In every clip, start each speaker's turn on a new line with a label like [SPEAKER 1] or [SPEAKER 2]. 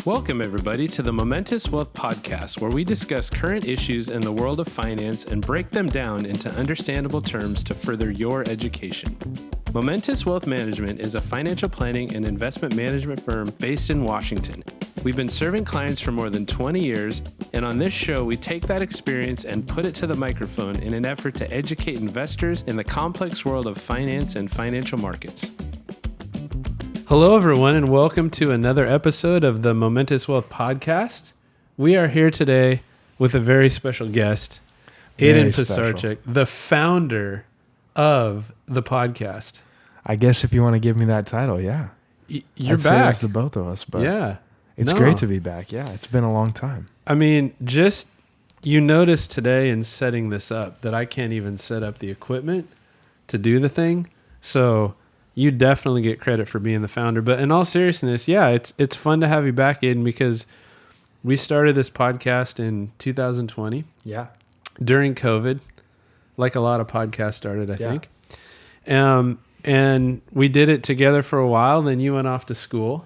[SPEAKER 1] Welcome, everybody, to the Momentous Wealth Podcast, where we discuss current issues in the world of finance and break them down into understandable terms to further your education. Momentous Wealth Management is a financial planning and investment management firm based in Washington. We've been serving clients for more than 20 years, and on this show, we take that experience and put it to the microphone in an effort to educate investors in the complex world of finance and financial markets. Hello, everyone, and welcome to another episode of the Momentous Wealth Podcast. We are here today with a very special guest, Aiden Pisarczyk, the founder of the podcast.
[SPEAKER 2] I guess if you want to give me that title, yeah.
[SPEAKER 1] You're
[SPEAKER 2] I'd
[SPEAKER 1] back.
[SPEAKER 2] Say it's the both of us, but
[SPEAKER 1] yeah,
[SPEAKER 2] it's great to be back. Yeah, it's been a long time.
[SPEAKER 1] I mean, you noticed today in setting this up that I can't even set up the equipment to do the thing. So you definitely get credit for being the founder. But in all seriousness, yeah, it's fun to have you back, Aiden, because we started this podcast in 2020.
[SPEAKER 2] Yeah.
[SPEAKER 1] During COVID, like a lot of podcasts started, I think. And we did it together for a while. Then you went off to school,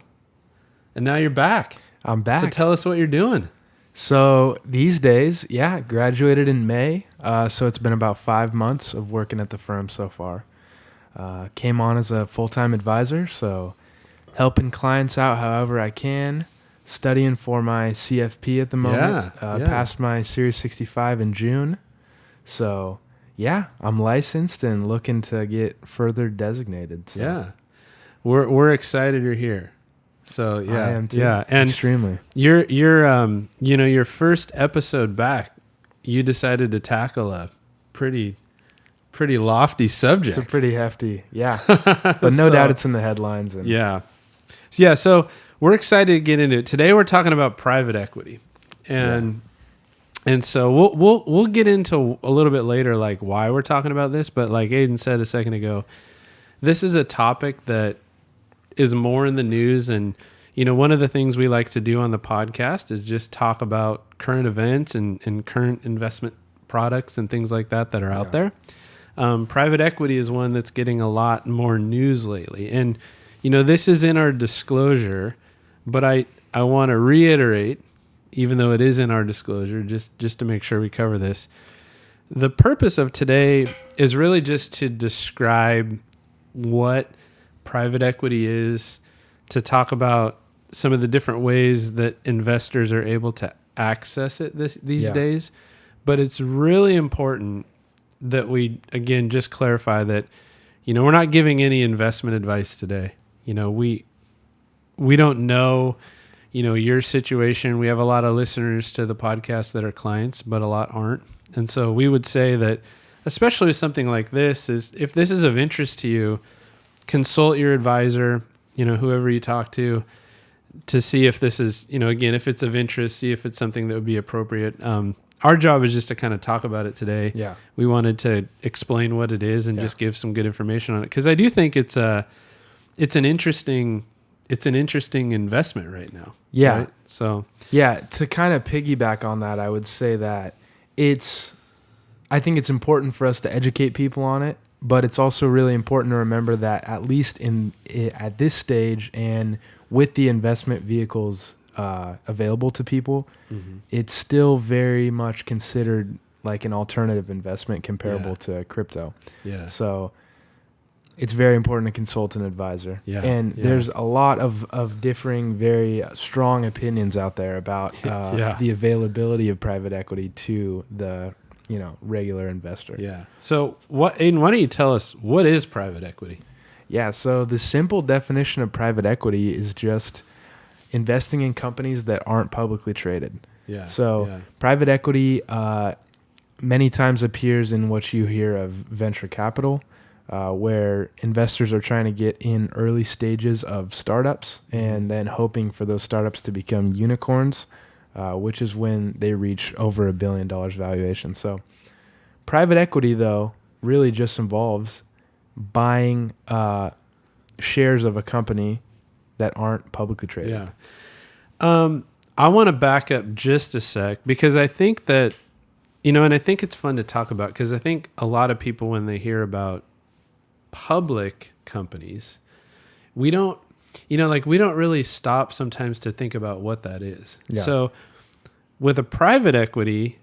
[SPEAKER 1] and now you're back.
[SPEAKER 2] I'm back.
[SPEAKER 1] So tell us what you're doing.
[SPEAKER 2] So these days, graduated in May. So it's been about 5 months of working at the firm so far. Came on as a full-time advisor, so helping clients out however I can, studying for my CFP at the moment. Passed my Series 65 in June. So, yeah, I'm licensed and looking to get further designated. So.
[SPEAKER 1] Yeah. We're excited you're here. So, yeah.
[SPEAKER 2] I am too.
[SPEAKER 1] Yeah, and
[SPEAKER 2] extremely.
[SPEAKER 1] Your first episode back, you decided to tackle a pretty lofty subject.
[SPEAKER 2] It's a pretty hefty, but no doubt it's in the headlines.
[SPEAKER 1] So we're excited to get into it. Today we're talking about private equity, and so we'll get into a little bit later like why we're talking about this. But like Aiden said a second ago, this is a topic that is more in the news, and one of the things we like to do on the podcast is just talk about current events and current investment products and things like that are out there. Private equity is one that's getting a lot more news lately. And, this is in our disclosure, but I want to reiterate, even though it is in our disclosure, just to make sure we cover this. The purpose of today is really just to describe what private equity is, to talk about some of the different ways that investors are able to access it these days. But it's really important that we, again, just clarify that, we're not giving any investment advice today. We don't know, your situation. We have a lot of listeners to the podcast that are clients, but a lot aren't. And so we would say that, especially with something like this, is if this is of interest to you, consult your advisor, whoever you talk to see if this is, again, if it's of interest, see if it's something that would be appropriate. Our job is just to kind of talk about it today. Yeah. We wanted to explain what it is and just give some good information on it, because I do think it's an interesting investment right now.
[SPEAKER 2] Yeah.
[SPEAKER 1] Right? So
[SPEAKER 2] to kind of piggyback on that, I would say that I think it's important for us to educate people on it, but it's also really important to remember that at least at this stage and with the investment vehicles available to people, it's still very much considered like an alternative investment comparable to crypto. Yeah. So it's very important to consult an advisor. Yeah. And there's a lot of differing, very strong opinions out there about the availability of private equity to the regular investor.
[SPEAKER 1] Yeah. So Aiden, why don't you tell us what is private equity?
[SPEAKER 2] Yeah. So the simple definition of private equity is just investing in companies that aren't publicly traded. Yeah. So private equity many times appears in what you hear of venture capital, where investors are trying to get in early stages of startups and then hoping for those startups to become unicorns, which is when they reach over $1 billion valuation. So private equity, though, really just involves buying shares of a company that aren't publicly traded.
[SPEAKER 1] Yeah. I want to back up just a sec, because I think that, and I think it's fun to talk about, because I think a lot of people, when they hear about public companies, we don't like we don't really stop sometimes to think about what that is.
[SPEAKER 2] Yeah.
[SPEAKER 1] So with a private equity,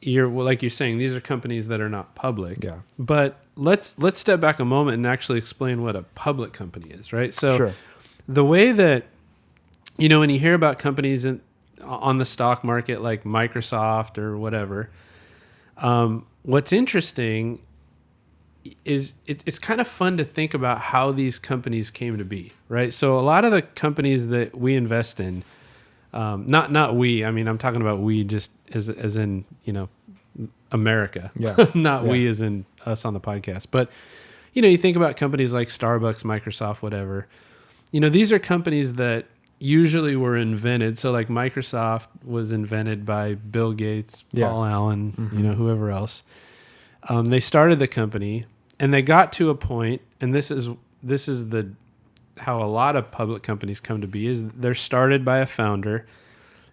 [SPEAKER 1] like you're saying, these are companies that are not public.
[SPEAKER 2] Yeah.
[SPEAKER 1] But let's step back a moment and actually explain what a public company is, right? So
[SPEAKER 2] Sure.
[SPEAKER 1] the way that, when you hear about companies on the stock market like Microsoft or whatever, what's interesting is it's kind of fun to think about how these companies came to be, right? So a lot of the companies that we invest in, not we, I mean, I'm talking about we just as in, America, not we as in us on the podcast. But, you think about companies like Starbucks, Microsoft, whatever, these are companies that usually were invented. So like Microsoft was invented by Bill Gates, Paul Allen, whoever else. They started the company and they got to a point, and this is how a lot of public companies come to be, is they're started by a founder,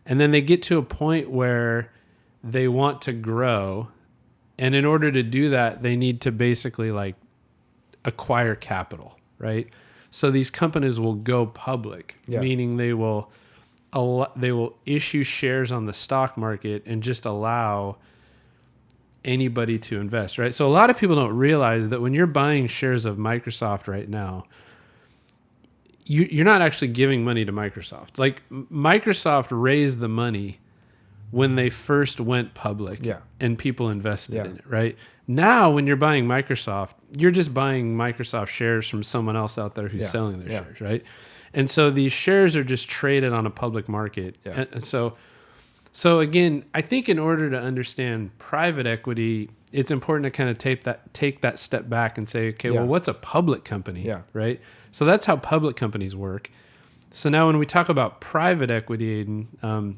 [SPEAKER 1] and then they get to a point where they want to grow, and in order to do that, they need to basically like acquire capital, right? So these companies will go public, meaning they will issue shares on the stock market and just allow anybody to invest, right? So a lot of people don't realize that when you're buying shares of Microsoft right now, you're not actually giving money to Microsoft. Like Microsoft raised the money when they first went public and people invested in it, right? Now, when you're buying Microsoft, you're just buying Microsoft shares from someone else out there who's selling their shares, right? And so these shares are just traded on a public market. Yeah. And so again, I think in order to understand private equity, it's important to kind of take that step back and say, okay, well, what's a public company, right? So that's how public companies work. So now when we talk about private equity, Aiden,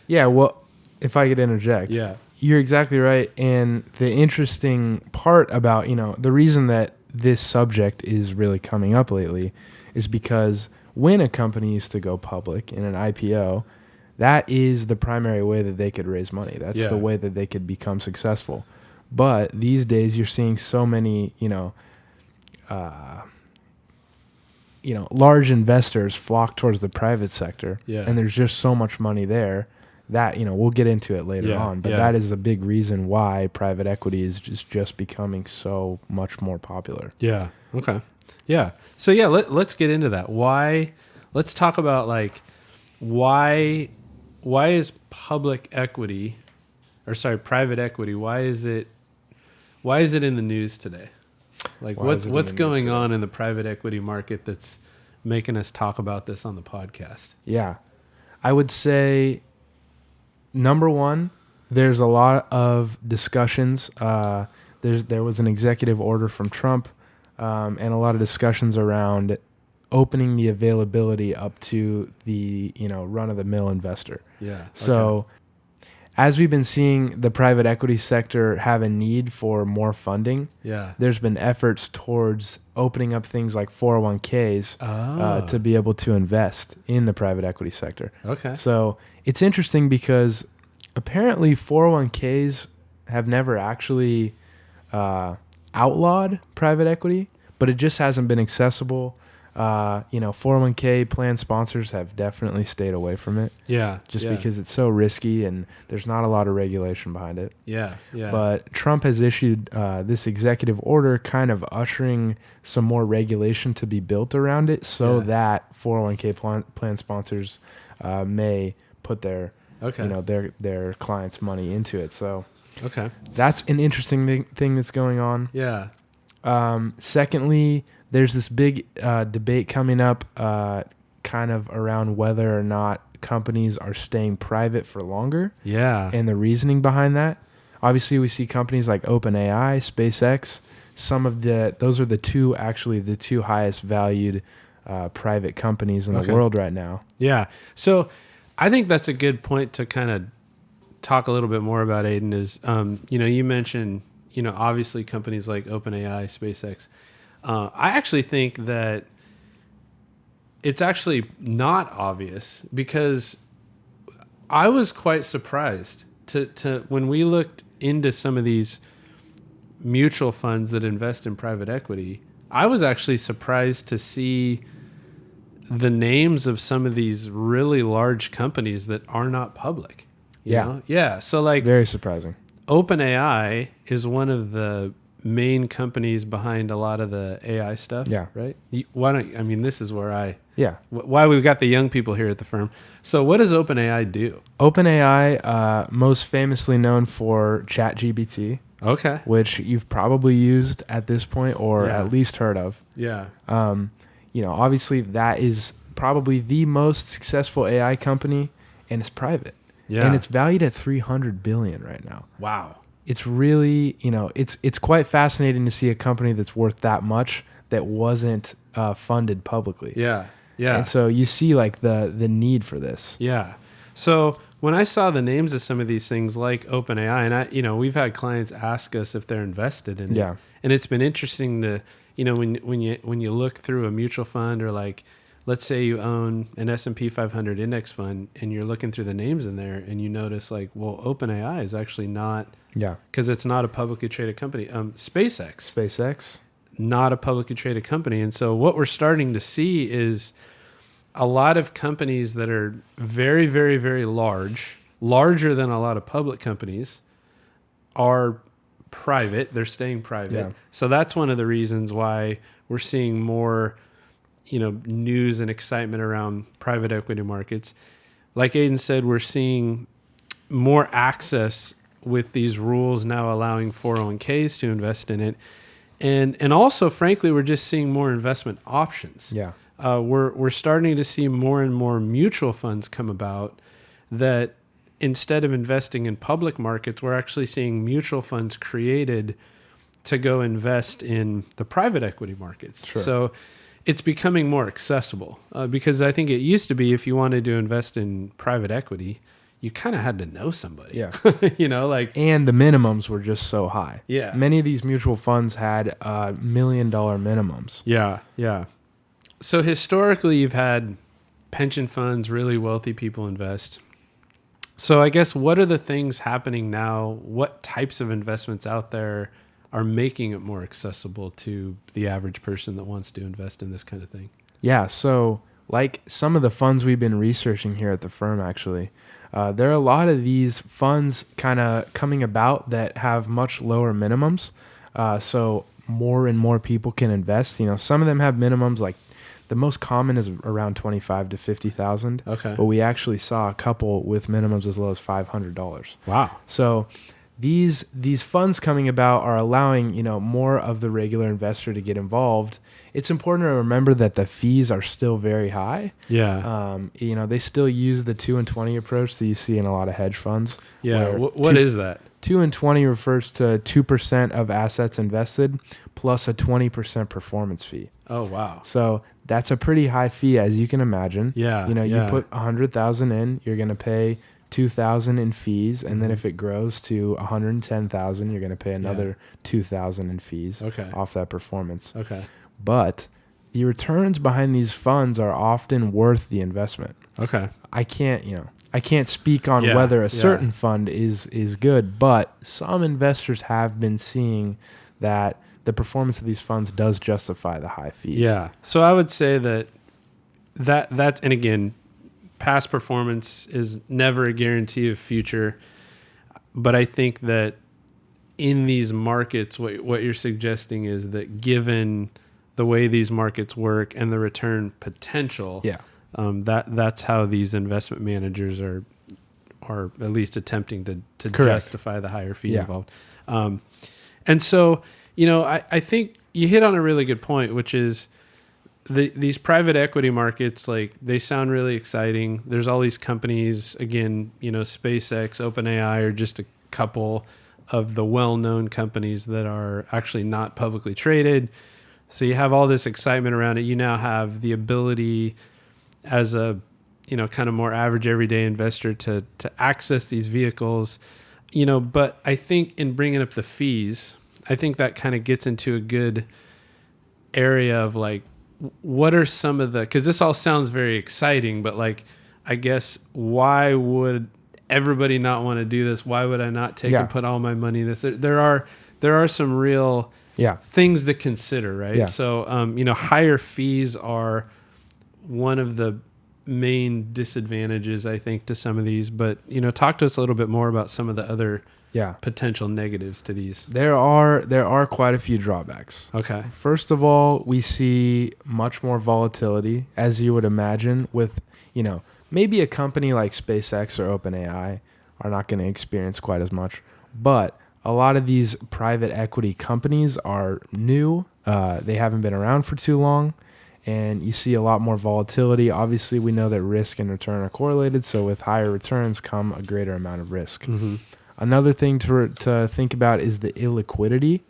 [SPEAKER 2] well, if I could interject, you're exactly right. And the interesting part about, the reason that this subject is really coming up lately is because when a company used to go public in an IPO, that is the primary way that they could raise money. That's the way that they could become successful. But these days you're seeing so many, large investors flock towards the private sector, and there's just so much money there that, we'll get into it later on, but that is a big reason why private equity is just becoming so much more popular.
[SPEAKER 1] Yeah. Okay. Yeah. So let's get into that. Let's talk about like why is private equity, why is it in the news today? Like what's going on in the private equity market that's making us talk about this on the podcast?
[SPEAKER 2] Yeah. I would say number one, there's a lot of discussions. There was an executive order from Trump, and a lot of discussions around opening the availability up to the run-of-the-mill investor.
[SPEAKER 1] Yeah. Okay.
[SPEAKER 2] So as we've been seeing the private equity sector have a need for more funding, there's been efforts towards opening up things like 401ks to be able to invest in the private equity sector.
[SPEAKER 1] Okay.
[SPEAKER 2] So it's interesting because apparently 401ks have never actually outlawed private equity, but it just hasn't been accessible. 401k plan sponsors have definitely stayed away from it. Because it's so risky and there's not a lot of regulation behind it. But Trump has issued this executive order kind of ushering some more regulation to be built around it so that 401k plan sponsors may put their their clients' money into it. So that's an interesting thing that's going on. Secondly, there's this big debate coming up kind of around whether or not companies are staying private for longer. And the reasoning behind that. Obviously, we see companies like OpenAI, SpaceX. Those are the two highest valued private companies in the world right now.
[SPEAKER 1] Yeah. So I think that's a good point to kind of talk a little bit more about, Aiden, is, you mentioned, obviously companies like OpenAI, SpaceX. I actually think that it's actually not obvious, because I was quite surprised to when we looked into some of these mutual funds that invest in private equity. I was actually surprised to see the names of some of these really large companies that are not public. You know? Yeah. So like
[SPEAKER 2] very surprising.
[SPEAKER 1] OpenAI is one of the main companies behind a lot of the AI stuff.
[SPEAKER 2] Yeah.
[SPEAKER 1] Right. This is where why we've got the young people here at the firm. So what does OpenAI do?
[SPEAKER 2] OpenAI, most famously known for ChatGPT.
[SPEAKER 1] Okay.
[SPEAKER 2] Which you've probably used at this point or at least heard of.
[SPEAKER 1] Yeah.
[SPEAKER 2] Obviously that is probably the most successful AI company, and it's private.
[SPEAKER 1] Yeah.
[SPEAKER 2] And it's valued at $300 billion right now.
[SPEAKER 1] Wow.
[SPEAKER 2] It's really, it's quite fascinating to see a company that's worth that much that wasn't funded publicly.
[SPEAKER 1] Yeah. Yeah.
[SPEAKER 2] And so you see like the need for this.
[SPEAKER 1] Yeah. So when I saw the names of some of these things like OpenAI, and we've had clients ask us if they're invested in it.
[SPEAKER 2] Yeah.
[SPEAKER 1] And it's been interesting to, when you look through a mutual fund, or like, let's say you own an S&P 500 index fund and you're looking through the names in there and you notice like, well, OpenAI is actually not, because it's not a publicly traded company. SpaceX, not a publicly traded company. And so what we're starting to see is a lot of companies that are very, very, very larger than a lot of public companies, are private. They're staying private.
[SPEAKER 2] Yeah.
[SPEAKER 1] So that's one of the reasons why we're seeing more, news and excitement around private equity markets. Like Aiden said, we're seeing more access with these rules now allowing 401ks to invest in it. And also, frankly, we're just seeing more investment options.
[SPEAKER 2] Yeah.
[SPEAKER 1] We're starting to see more and more mutual funds come about that instead of investing in public markets, we're actually seeing mutual funds created to go invest in the private equity markets.
[SPEAKER 2] Sure.
[SPEAKER 1] So it's becoming more accessible because I think it used to be if you wanted to invest in private equity, you kind of had to know somebody.
[SPEAKER 2] Yeah.
[SPEAKER 1] And
[SPEAKER 2] the minimums were just so high.
[SPEAKER 1] Yeah.
[SPEAKER 2] Many of these mutual funds had $1 million minimums.
[SPEAKER 1] Yeah. Yeah. So historically, you've had pension funds, really wealthy people invest. So I guess what are the things happening now? What types of investments out there are making it more accessible to the average person that wants to invest in this kind of thing?
[SPEAKER 2] Yeah. So like some of the funds we've been researching here at the firm, actually, there are a lot of these funds kind of coming about that have much lower minimums. So more and more people can invest. Some of them have minimums like the most common is around $25,000 to $50,000.
[SPEAKER 1] Okay.
[SPEAKER 2] But we actually saw a couple with minimums as low as $500.
[SPEAKER 1] Wow.
[SPEAKER 2] So these funds coming about are allowing, more of the regular investor to get involved. It's important to remember that the fees are still very high.
[SPEAKER 1] Yeah.
[SPEAKER 2] They still use the 2 and 20 approach that you see in a lot of hedge funds.
[SPEAKER 1] Yeah. What is that?
[SPEAKER 2] 2 and 20 refers to 2% of assets invested plus a 20% performance fee.
[SPEAKER 1] Oh, wow.
[SPEAKER 2] So that's a pretty high fee, as you can imagine.
[SPEAKER 1] Yeah.
[SPEAKER 2] You put $100,000 in, you're going to pay $2,000 in fees, and then if it grows to $110,000, you're going to pay another $2,000 in fees off that performance.
[SPEAKER 1] Okay.
[SPEAKER 2] But the returns behind these funds are often worth the investment.
[SPEAKER 1] Okay.
[SPEAKER 2] I can't speak on whether a certain fund is good, but some investors have been seeing that the performance of these funds does justify the high fees.
[SPEAKER 1] Yeah. So I would say that's, and again, past performance is never a guarantee of future. But I think that in these markets, what you're suggesting is that given the way these markets work and the return potential, that's how these investment managers are at least attempting to justify the higher fee involved. And so, I think you hit on a really good point, which is these private equity markets, like they sound really exciting. There's all these companies, again, SpaceX, OpenAI are just a couple of the well-known companies that are actually not publicly traded. So you have all this excitement around it. You now have the ability as a, kind of more average everyday investor to access these vehicles, but I think in bringing up the fees, I think that kind of gets into a good area of like, what are some of because this all sounds very exciting, but like, I guess, why would everybody not want to do this? Why would I not take and put all my money in this? There are some real things to consider, right? So, higher fees are one of the main disadvantages, I think, to some of these. But, talk to us a little bit more about some of the other potential negatives to these.
[SPEAKER 2] There are quite a few drawbacks.
[SPEAKER 1] Okay.
[SPEAKER 2] First of all, we see much more volatility, as you would imagine, with, maybe a company like SpaceX or OpenAI are not going to experience quite as much. But a lot of these private equity companies are new. They haven't been around for too long, and you see a lot more volatility. Obviously, we know that risk and return are correlated, so with higher returns come a greater amount of risk.
[SPEAKER 1] Mm-hmm.
[SPEAKER 2] Another thing to think about is the illiquidity.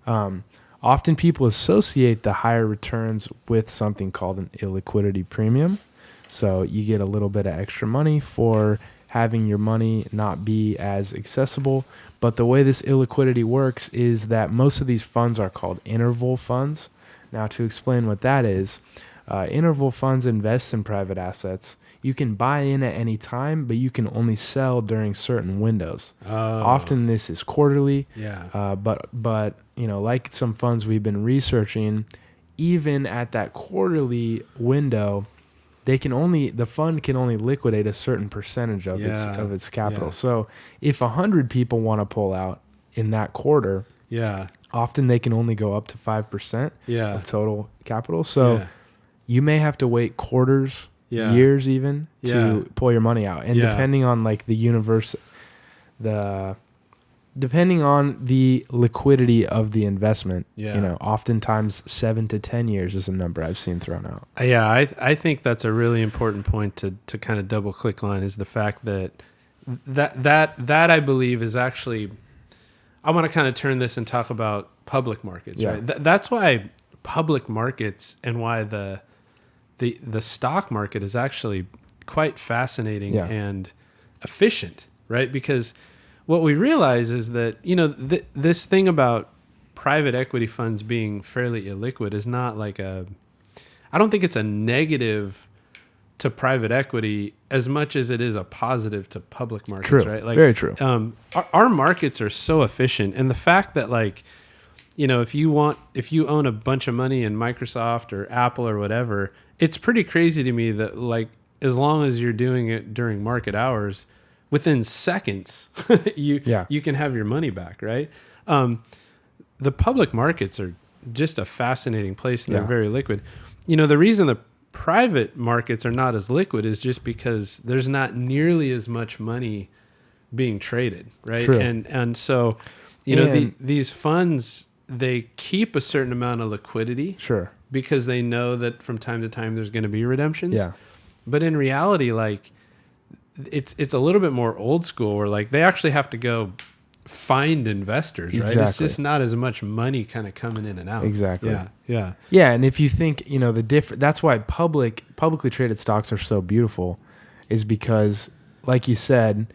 [SPEAKER 2] Often people associate the higher returns with something called an illiquidity premium. So you get a little bit of extra money for having your money not be as accessible. But the way this illiquidity works is that most of these funds are called interval funds. Now, to explain what that is, interval funds invest in private assets. You can buy in at any time, but you can only sell during certain windows. Often this is quarterly.
[SPEAKER 1] Yeah.
[SPEAKER 2] But like some funds we've been researching, even at that quarterly window, the fund can only liquidate a certain percentage of its capital.
[SPEAKER 1] Yeah.
[SPEAKER 2] So if 100 people want to pull out in that quarter, often they can only go up to 5% of total capital. So you may have to wait quarters, years even, to pull your money out. And depending on like the universe, depending on the liquidity of the investment, oftentimes 7 to 10 years is a number I've seen thrown out.
[SPEAKER 1] Yeah, I think that's a really important point to kind of double click on, is the fact that I believe is actually, I want to kind of turn this and talk about public markets, right? That's why public markets and why the stock market is actually quite fascinating and efficient, right? Because what we realize is that, this thing about private equity funds being fairly illiquid is not like I don't think it's a negative to private equity as much as it is a positive to public markets,
[SPEAKER 2] true.
[SPEAKER 1] Right? Like,
[SPEAKER 2] very true.
[SPEAKER 1] Our markets are so efficient, and the fact that, like, if you own a bunch of money in Microsoft or Apple or whatever, it's pretty crazy to me that, like, as long as you're doing it during market hours, within seconds, you can have your money back, right? The public markets are just a fascinating place, and they're very liquid. The reason the private markets are not as liquid is just because there's not nearly as much money being traded, right?
[SPEAKER 2] True.
[SPEAKER 1] And so, these funds, they keep a certain amount of liquidity, because they know that from time to time there's going to be redemptions.
[SPEAKER 2] Yeah.
[SPEAKER 1] But in reality, like, it's a little bit more old school, where, like, they actually have to go find investors, right? It's just not as much money kind of coming in and out.
[SPEAKER 2] Exactly.
[SPEAKER 1] Yeah.
[SPEAKER 2] And if you think, that's why publicly traded stocks are so beautiful, is because, like you said,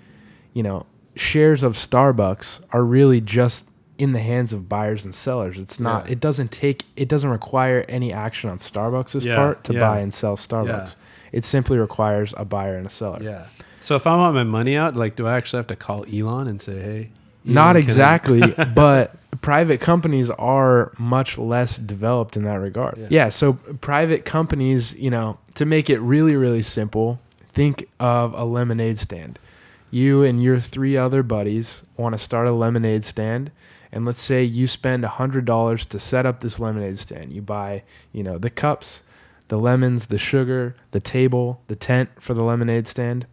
[SPEAKER 2] shares of Starbucks are really just in the hands of buyers and sellers. It's not, it doesn't require any action on Starbucks' part to buy and sell Starbucks. Yeah. It simply requires a buyer and a seller. Yeah.
[SPEAKER 1] So if I want my money out, like, do I actually have to call Elon and say, hey? Elon,
[SPEAKER 2] not exactly, but private companies are much less developed in that regard. Yeah. So private companies, to make it really, really simple, think of a lemonade stand. You and your 3 other buddies want to start a lemonade stand, and let's say you spend $100 to set up this lemonade stand. You buy, the cups, the lemons, the sugar, the table, the tent for the lemonade stand,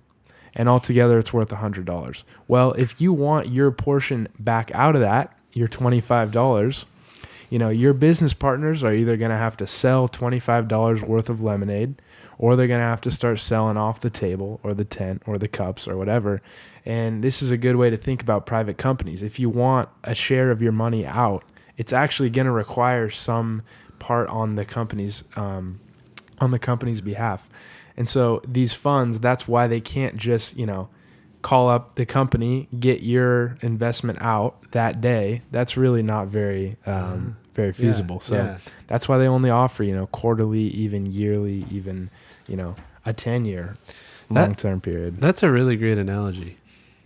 [SPEAKER 2] and altogether it's worth $100. Well, if you want your portion back out of that, your $25, your business partners are either going to have to sell $25 worth of lemonade, or they're going to have to start selling off the table or the tent or the cups or whatever. And this is a good way to think about private companies. If you want a share of your money out, it's actually going to require some part on the company's behalf. And so these funds, that's why they can't just, call up the company, get your investment out that day. That's really not very feasible. That's why they only offer, quarterly, even yearly, even, a 10-year long-term period.
[SPEAKER 1] That's a really great analogy.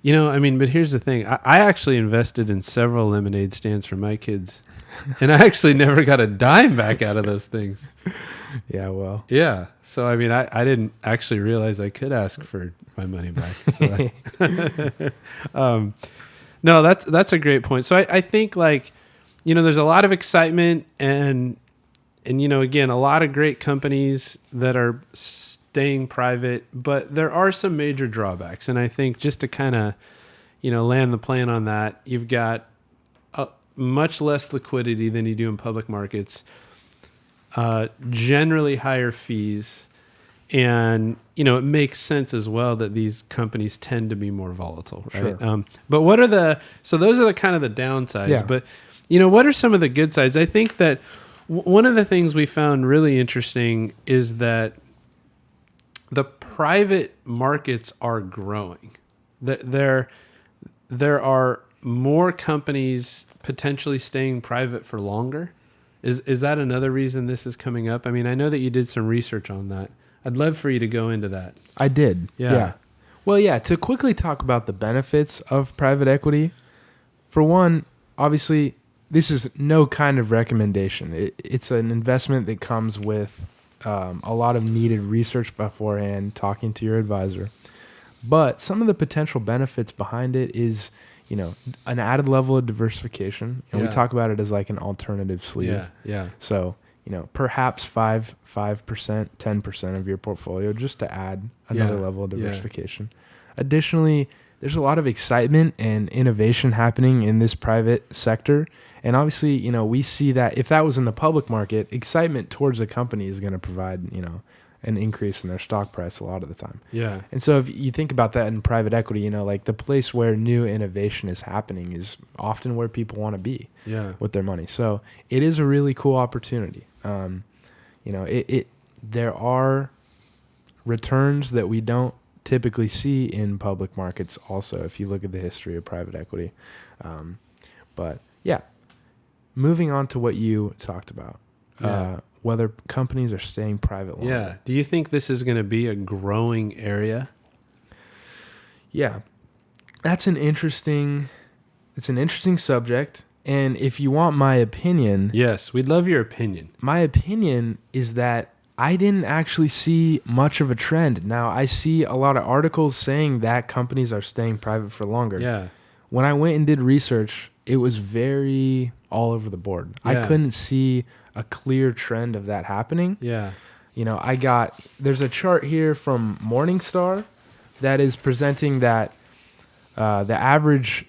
[SPEAKER 1] But here's the thing. I actually invested in several lemonade stands for my kids, and I actually never got a dime back out of those things.
[SPEAKER 2] Yeah, well.
[SPEAKER 1] Yeah. So, I mean, I didn't actually realize I could ask for my money back. So no, that's a great point. So I think like, there's a lot of excitement and, again, a lot of great companies that are staying private, but there are some major drawbacks. And I think just to kind of, land the plane on that, you've got much less liquidity than you do in public markets, generally higher fees. And, it makes sense as well that these companies tend to be more volatile, right?
[SPEAKER 2] Sure.
[SPEAKER 1] But so those are the kind of the downsides.
[SPEAKER 2] Yeah.
[SPEAKER 1] But, what are some of the good sides? I think that one of the things we found really interesting is that the private markets are growing. There are more companies potentially staying private for longer. Is that another reason this is coming up? I mean, I know that you did some research on that. I'd love for you to go into that.
[SPEAKER 2] I did. Yeah. Well, yeah, to quickly talk about the benefits of private equity. For one, obviously, this is no kind of recommendation. It's an investment that comes with a lot of needed research beforehand, talking to your advisor. But some of the potential benefits behind it is, an added level of diversification. And we talk about it as like an alternative sleeve.
[SPEAKER 1] Yeah.
[SPEAKER 2] So, perhaps 5%, 10% of your portfolio just to add another level of diversification. Additionally, there's a lot of excitement and innovation happening in this private sector. And obviously, we see that if that was in the public market, excitement towards a company is going to provide, an increase in their stock price a lot of the time.
[SPEAKER 1] Yeah.
[SPEAKER 2] And so if you think about that in private equity, like the place where new innovation is happening is often where people want to be with their money. So it is a really cool opportunity. There are returns that we don't typically see in public markets also, if you look at the history of private equity. But yeah, moving on to what you talked about, whether companies are staying private longer.
[SPEAKER 1] Yeah. Do you think this is going to be a growing area?
[SPEAKER 2] Yeah. It's an interesting subject. And if you want my opinion.
[SPEAKER 1] Yes, we'd love your opinion.
[SPEAKER 2] My opinion is that I didn't actually see much of a trend. Now, I see a lot of articles saying that companies are staying private for longer.
[SPEAKER 1] Yeah. When
[SPEAKER 2] I went and did research, it was very all over the board.
[SPEAKER 1] Yeah.
[SPEAKER 2] I couldn't see a clear trend of that happening.
[SPEAKER 1] Yeah.
[SPEAKER 2] There's a chart here from Morningstar that is presenting that the average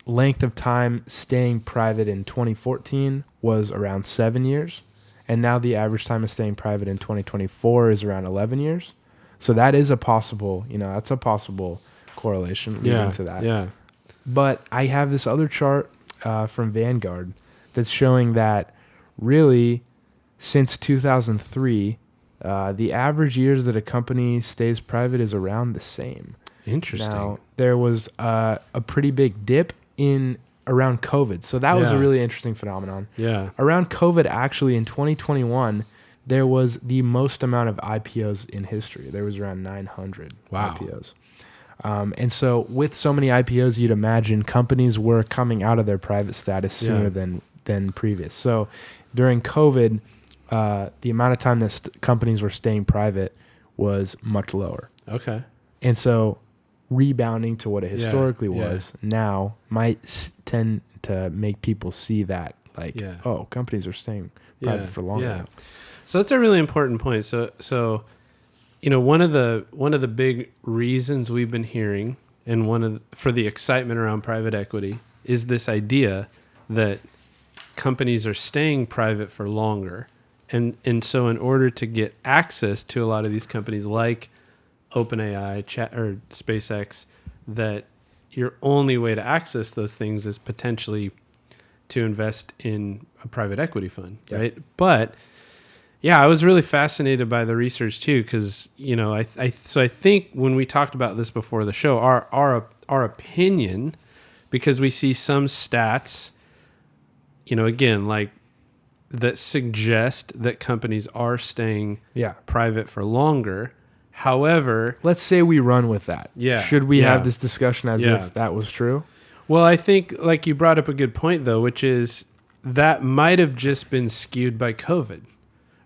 [SPEAKER 2] length of time staying private in 2014 was around 7 years. And now the average time of staying private in 2024 is around 11 years. So that is a possible, that's a possible correlation leading to that.
[SPEAKER 1] Yeah.
[SPEAKER 2] But I have this other chart from Vanguard that's showing that really since 2003, the average years that a company stays private is around the same.
[SPEAKER 1] Interesting.
[SPEAKER 2] Now, there was a pretty big dip in around COVID. So that was a really interesting phenomenon.
[SPEAKER 1] Yeah.
[SPEAKER 2] Around COVID, actually, in 2021, there was the most amount of IPOs in history. There was around 900 IPOs. And so with so many IPOs, you'd imagine companies were coming out of their private status sooner than previous. So during COVID, the amount of time that companies were staying private was much lower.
[SPEAKER 1] Okay.
[SPEAKER 2] And so rebounding to what it historically was now might tend to make people see that companies are staying private for longer.
[SPEAKER 1] Yeah. So that's a really important point. So one of the big reasons we've been hearing and for the excitement around private equity is this idea that companies are staying private for longer. And so in order to get access to a lot of these companies like OpenAI or SpaceX, that your only way to access those things is potentially to invest in a private equity fund, right? But I was really fascinated by the research too, because I think when we talked about this before the show, our opinion, because we see some stats, again, like that suggest that companies are staying private for longer. However,
[SPEAKER 2] let's say we run with that.
[SPEAKER 1] Yeah.
[SPEAKER 2] Should we have this discussion as if that was true?
[SPEAKER 1] Well, I think like you brought up a good point though, which is that might have just been skewed by COVID,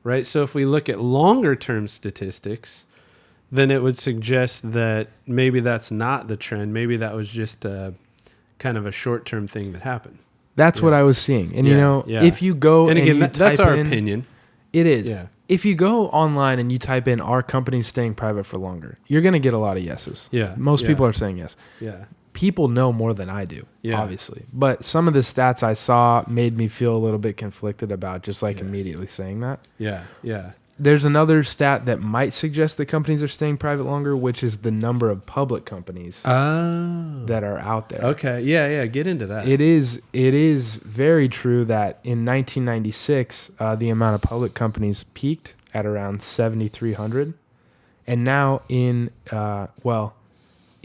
[SPEAKER 1] right? So if we look at longer term statistics, then it would suggest that maybe that's not the trend. Maybe that was just a kind of a short term thing that happened.
[SPEAKER 2] That's what I was seeing. And if you go
[SPEAKER 1] and again,
[SPEAKER 2] you
[SPEAKER 1] that's
[SPEAKER 2] type
[SPEAKER 1] our
[SPEAKER 2] in,
[SPEAKER 1] opinion.
[SPEAKER 2] It is.
[SPEAKER 1] Yeah.
[SPEAKER 2] If you go online and you type in "are companies staying private for longer," you're going to get a lot of yeses.
[SPEAKER 1] Yeah.
[SPEAKER 2] Most people are saying yes.
[SPEAKER 1] Yeah.
[SPEAKER 2] People know more than I do,
[SPEAKER 1] Yeah.
[SPEAKER 2] obviously. But some of the stats I saw made me feel a little bit conflicted about just immediately saying that.
[SPEAKER 1] Yeah. Yeah.
[SPEAKER 2] There's another stat that might suggest that companies are staying private longer, which is the number of public companies that are out there.
[SPEAKER 1] Okay. Yeah. Yeah. Get into that.
[SPEAKER 2] It is very true that in 1996, the amount of public companies peaked at around 7,300. And now in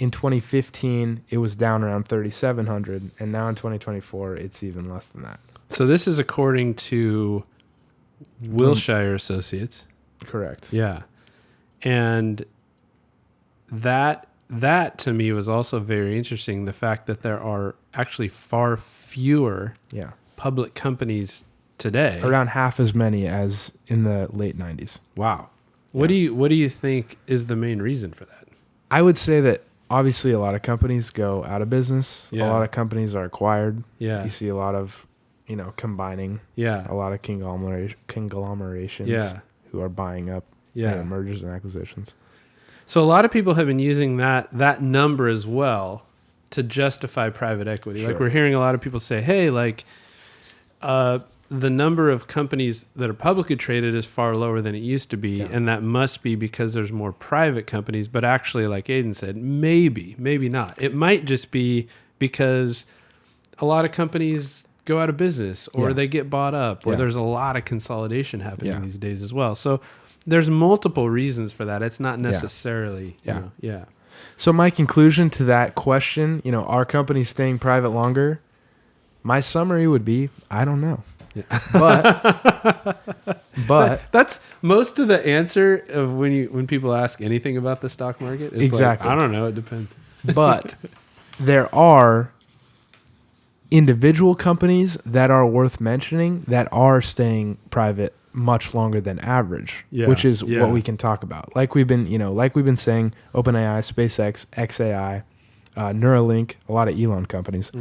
[SPEAKER 2] 2015, it was down around 3,700. And now in 2024, it's even less than that.
[SPEAKER 1] So this is according to Wilshire Associates.
[SPEAKER 2] Correct.
[SPEAKER 1] Yeah. And that to me was also very interesting. The fact that there are actually far fewer public companies today.
[SPEAKER 2] Around half as many as in the late 90s.
[SPEAKER 1] Wow. What do you think is the main reason for that?
[SPEAKER 2] I would say that obviously a lot of companies go out of business.
[SPEAKER 1] Yeah.
[SPEAKER 2] A lot of companies are acquired.
[SPEAKER 1] Yeah.
[SPEAKER 2] You see a lot of combining.
[SPEAKER 1] Yeah.
[SPEAKER 2] A lot of conglomerations.
[SPEAKER 1] Yeah.
[SPEAKER 2] Who are buying up.
[SPEAKER 1] Yeah.
[SPEAKER 2] Mergers and acquisitions.
[SPEAKER 1] So a lot of people have been using that number as well to justify private equity.
[SPEAKER 2] Sure.
[SPEAKER 1] Like we're hearing a lot of people say, hey, like the number of companies that are publicly traded is far lower than it used to be. Yeah. And that must be because there's more private companies. But actually, like Aiden said, maybe not. It might just be because a lot of companies go out of business or they get bought up or there's a lot of consolidation happening these days as well. So there's multiple reasons for that. It's not necessarily,
[SPEAKER 2] So my conclusion to that question, are companies staying private longer? My summary would be, I don't know. Yeah. But
[SPEAKER 1] that's most of the answer of when people ask anything about the stock market. It's
[SPEAKER 2] exactly.
[SPEAKER 1] Like, I don't know. It depends.
[SPEAKER 2] But there are individual companies that are worth mentioning that are staying private much longer than average, which is what we can talk about. Like we've been saying, OpenAI, SpaceX, XAI, Neuralink, a lot of Elon companies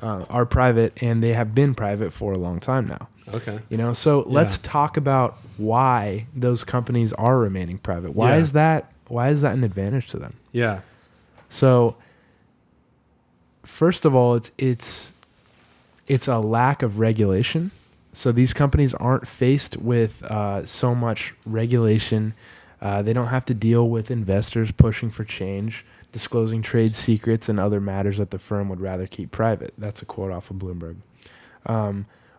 [SPEAKER 2] are private, and they have been private for a long time now.
[SPEAKER 1] Okay.
[SPEAKER 2] So let's talk about why those companies are remaining private. Why is that an advantage to them?
[SPEAKER 1] Yeah.
[SPEAKER 2] So first of all, it's a lack of regulation. So these companies aren't faced with so much regulation. They don't have to deal with investors pushing for change, disclosing trade secrets, and other matters that the firm would rather keep private. That's a quote off of Bloomberg.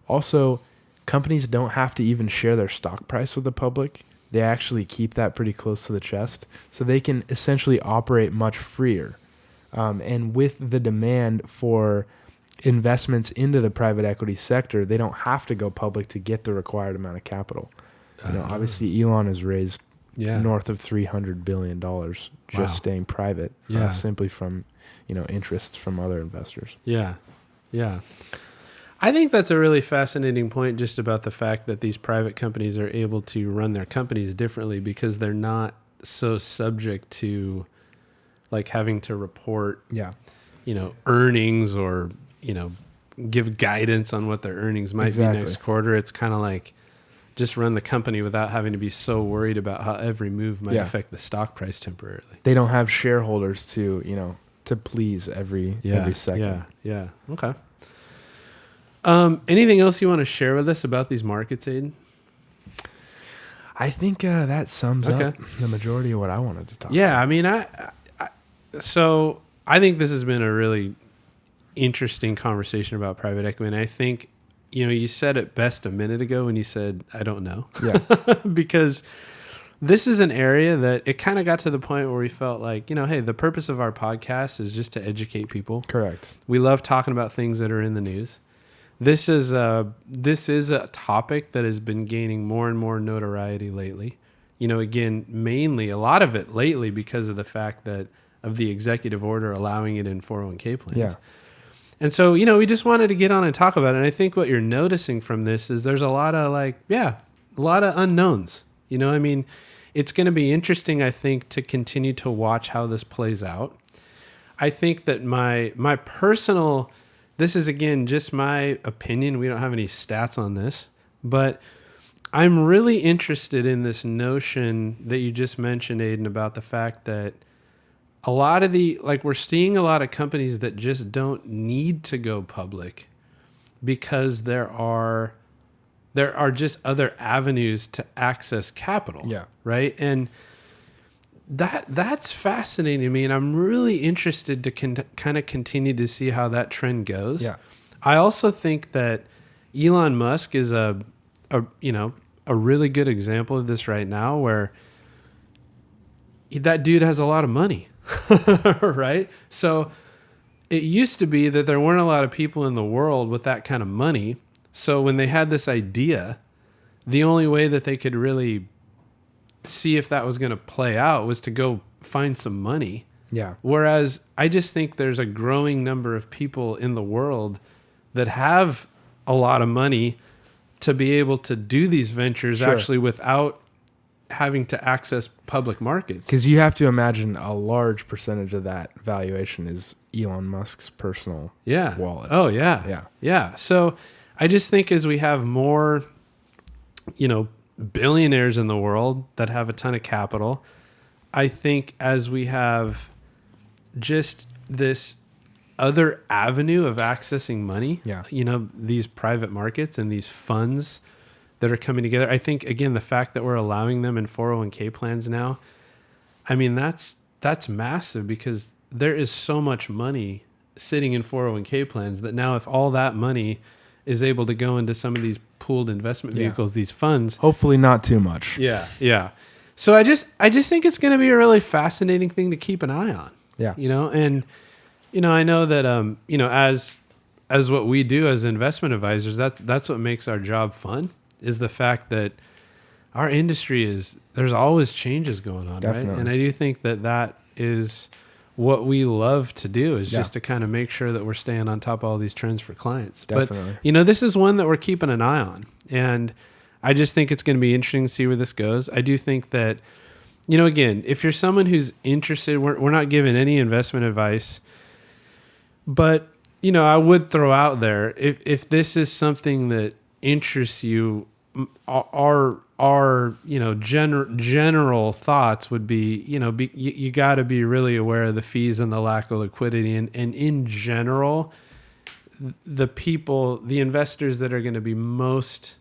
[SPEAKER 2] Also, companies don't have to even share their stock price with the public. They actually keep that pretty close to the chest. So they can essentially operate much freer. And with the demand for investments into the private equity sector, they don't have to go public to get the required amount of capital. Obviously, Elon has raised north of $300 billion just staying private, simply from interests from other investors.
[SPEAKER 1] Yeah. I think that's a really fascinating point, just about the fact that these private companies are able to run their companies differently because they're not so subject to like having to report earnings or give guidance on what their earnings might be next quarter. It's kind of like just run the company without having to be so worried about how every move might affect the stock price temporarily.
[SPEAKER 2] They don't have shareholders to please every second.
[SPEAKER 1] Yeah. Okay. Anything else you want to share with us about these markets, Aiden?
[SPEAKER 2] I think that sums up the majority of what I wanted to talk about.
[SPEAKER 1] Yeah, I mean, so I think this has been a really interesting conversation about private equity. And I think, you said it best a minute ago when you said, I don't know. Yeah. Because this is an area that it kind of got to the point where we felt like, hey, the purpose of our podcast is just to educate people.
[SPEAKER 2] Correct.
[SPEAKER 1] We love talking about things that are in the news. This is a topic that has been gaining more and more notoriety lately. Again, mainly a lot of it lately because of the fact that of the executive order allowing it in 401k plans.
[SPEAKER 2] Yeah.
[SPEAKER 1] And so, we just wanted to get on and talk about it. And I think what you're noticing from this is there's a lot of unknowns. I mean, it's going to be interesting, I think, to continue to watch how this plays out. I think that my personal, this is again just my opinion. We don't have any stats on this, but I'm really interested in this notion that you just mentioned, Aiden, about the fact that a lot of we're seeing a lot of companies that just don't need to go public because there are just other avenues to access capital.
[SPEAKER 2] Yeah.
[SPEAKER 1] Right. And that's fascinating to me. And I'm really interested to kind of continue to see how that trend goes.
[SPEAKER 2] Yeah.
[SPEAKER 1] I also think that Elon Musk is a really good example of this right now, where that dude has a lot of money. Right. So it used to be that there weren't a lot of people in the world with that kind of money. So when they had this idea, the only way that they could really see if that was going to play out was to go find some money.
[SPEAKER 2] Yeah.
[SPEAKER 1] Whereas I just think there's a growing number of people in the world that have a lot of money to be able to do these ventures actually without having to access public markets.
[SPEAKER 2] Because you have to imagine a large percentage of that valuation is Elon Musk's personal wallet.
[SPEAKER 1] Oh, yeah.
[SPEAKER 2] Yeah.
[SPEAKER 1] Yeah. So I just think as we have more, billionaires in the world that have a ton of capital, I think as we have just this other avenue of accessing money, these private markets and these funds that are coming together, I think, again, the fact that we're allowing them in 401k plans now, I mean, that's massive, because there is so much money sitting in 401k plans that now if all that money is able to go into some of these pooled investment vehicles, these funds.
[SPEAKER 2] Hopefully not too much.
[SPEAKER 1] Yeah. Yeah. So I just think it's going to be a really fascinating thing to keep an eye on.
[SPEAKER 2] Yeah.
[SPEAKER 1] And, I know that, as what we do as investment advisors, that's what makes our job fun, is the fact that our industry there's always changes going on.
[SPEAKER 2] Definitely.
[SPEAKER 1] Right. And I do think that is what we love to do, is just to kind of make sure that we're staying on top of all these trends for clients.
[SPEAKER 2] Definitely.
[SPEAKER 1] But, this is one that we're keeping an eye on. And I just think it's going to be interesting to see where this goes. I do think that, again, if you're someone who's interested, we're not giving any investment advice, but, I would throw out there, if this is something that interests you, our general thoughts would be, you got to be really aware of the fees and the lack of liquidity, and in general, the investors that are going to be most,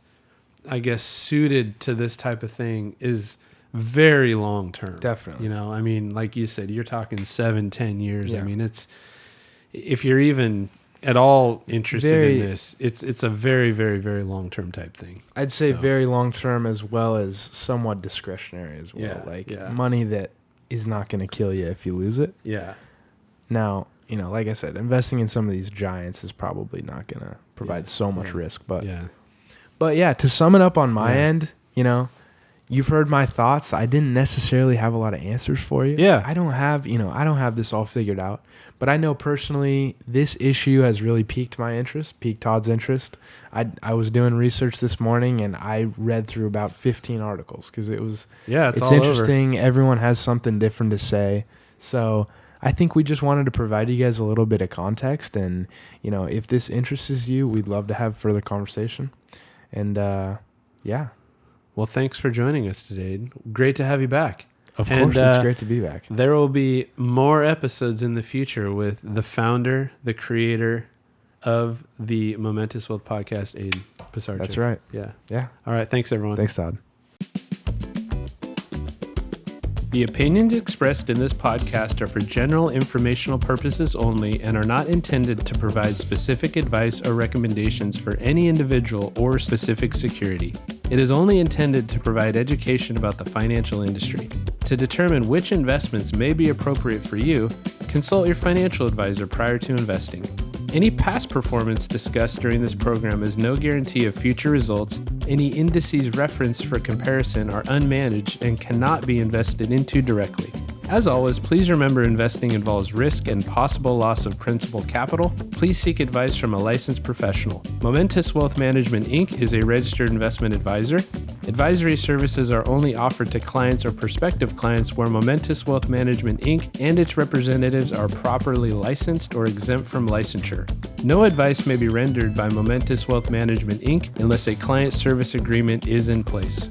[SPEAKER 1] I guess, suited to this type of thing is very long term.
[SPEAKER 2] Definitely.
[SPEAKER 1] I mean, like you said, you're talking 7-10 years.
[SPEAKER 2] Yeah.
[SPEAKER 1] I mean, if you're even at all interested in this, it's a very, very, very long-term type thing.
[SPEAKER 2] I'd say very long-term, as well as somewhat discretionary as well. Money that is not going to kill you if you lose it.
[SPEAKER 1] Yeah.
[SPEAKER 2] Now, like I said, investing in some of these giants is probably not going to provide so much risk. But to sum it up on my end, you've heard my thoughts. I didn't necessarily have a lot of answers for you.
[SPEAKER 1] Yeah.
[SPEAKER 2] I don't have this all figured out. But I know personally this issue has really piqued Todd's interest. I was doing research this morning, and I read through about 15 articles, because it's interesting. Over. Everyone has something different to say. So I think we just wanted to provide you guys a little bit of context. And, if this interests you, we'd love to have further conversation. And, Well,
[SPEAKER 1] thanks for joining us today. Great to have you back.
[SPEAKER 2] Of course, it's great to be back.
[SPEAKER 1] There will be more episodes in the future with the founder, the creator of the Momentous Wealth podcast, Aiden Pisarczyk.
[SPEAKER 2] That's right.
[SPEAKER 1] Yeah.
[SPEAKER 2] Yeah.
[SPEAKER 1] All right. Thanks, everyone.
[SPEAKER 2] Thanks, Todd.
[SPEAKER 1] The opinions expressed in this podcast are for general informational purposes only and are not intended to provide specific advice or recommendations for any individual or specific security. It is only intended to provide education about the financial industry. To determine which investments may be appropriate for you, consult your financial advisor prior to investing. Any past performance discussed during this program is no guarantee of future results. Any indices referenced for comparison are unmanaged and cannot be invested into directly. As always, please remember investing involves risk and possible loss of principal capital. Please seek advice from a licensed professional. Momentous Wealth Management, Inc. is a registered investment advisor. Advisory services are only offered to clients or prospective clients where Momentous Wealth Management, Inc. and its representatives are properly licensed or exempt from licensure. No advice may be rendered by Momentous Wealth Management, Inc. unless a client service agreement is in place.